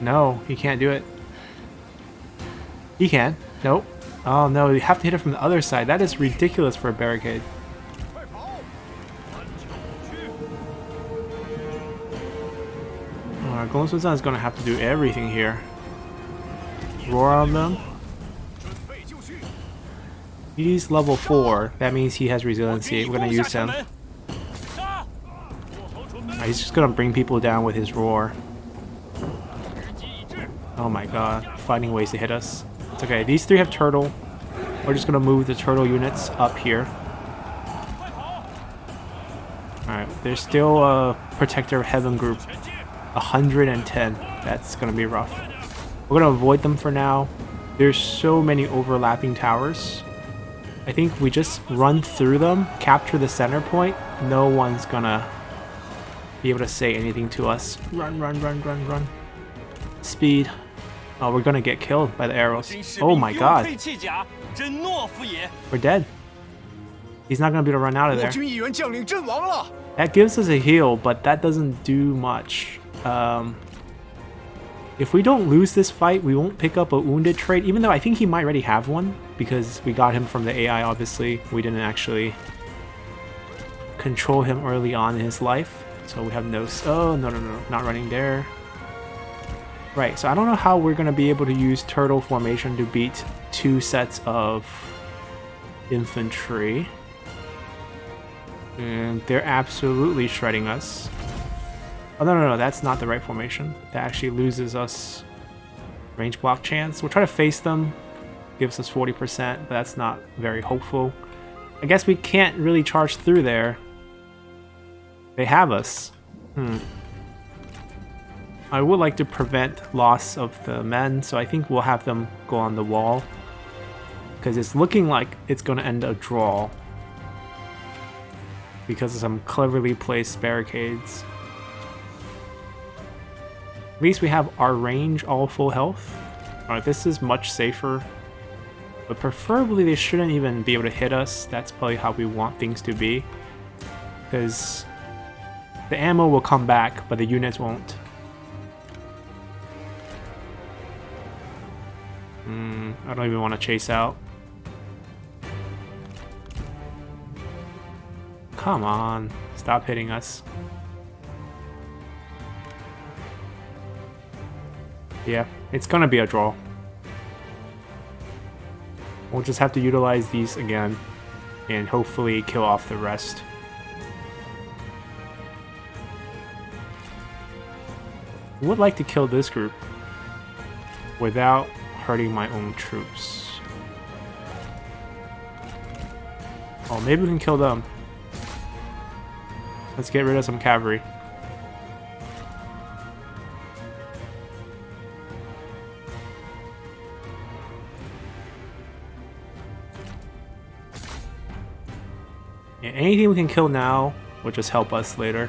No, he can't do it. He can. Nope. Oh no, you have to hit it from the other side. That is ridiculous for a barricade. Our Golem Sultan is going to have to do everything here. Roar on them. He's level 4. That means he has resiliency. We're going to use him. He's just going to bring people down with his roar. Oh my god. Finding ways to hit us. It's okay. These 3 have turtle. We're just going to move the turtle units up here. Alright. There's still a Protector of Heaven group. 110. That's going to be rough. We're going to avoid them for now. There's so many overlapping towers. I think we just run through them, capture the center point. No one's going to be able to say anything to us. Run, run, run, run, run. Speed. Oh, we're going to get killed by the arrows. Oh my god. We're dead. He's not going to be able to run out of there. That gives us a heal, but that doesn't do much. If we don't lose this fight, we won't pick up a wounded trait, even though I think he might already have one, because we got him from the AI, obviously. We didn't actually control him early on in his life, so we have no... Oh, no, not running there. Right, so I don't know how we're going to be able to use turtle formation to beat 2 sets of infantry. And they're absolutely shredding us. Oh, no, that's not the right formation. That actually loses us range block chance. We'll try to face them. Gives us 40%, but that's not very hopeful. I guess we can't really charge through there. They have us. I would like to prevent loss of the men, so I think we'll have them go on the wall. Because it's looking like it's going to end a draw. Because of some cleverly placed barricades. At least we have our range all full health. Alright, this is much safer. But preferably they shouldn't even be able to hit us. That's probably how we want things to be. Because the ammo will come back, but the units won't. I don't even want to chase out. Come on, stop hitting us. Yeah, it's gonna be a draw. We'll just have to utilize these again and hopefully kill off the rest. I would like to kill this group without hurting my own troops. Oh, maybe we can kill them. Let's get rid of some cavalry. Yeah, anything we can kill now will just help us later.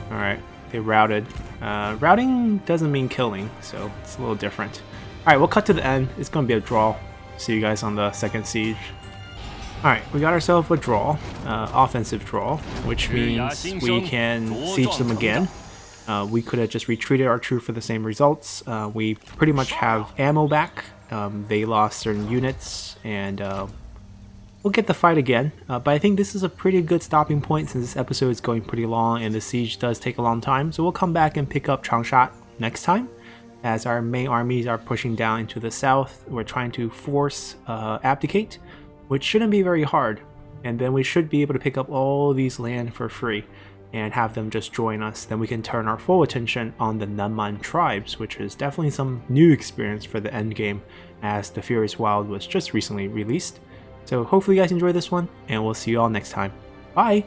Alright, they routed. Routing doesn't mean killing, so it's a little different. Alright, we'll cut to the end. It's going to be a draw. See you guys on the second siege. Alright, we got ourselves a draw, offensive draw, which means we can siege them again. We could have just retreated our troop for the same results. We pretty much have ammo back. They lost certain units, and we'll get the fight again. But I think this is a pretty good stopping point since this episode is going pretty long and the siege does take a long time. So we'll come back and pick up Changsha next time. As our main armies are pushing down into the south, we're trying to force abdicate, which shouldn't be very hard. And then we should be able to pick up all these land for free and have them just join us. Then we can turn our full attention on the Nanman tribes, which is definitely some new experience for the endgame, as the Furious Wild was just recently released. So hopefully you guys enjoyed this one, and we'll see you all next time. Bye!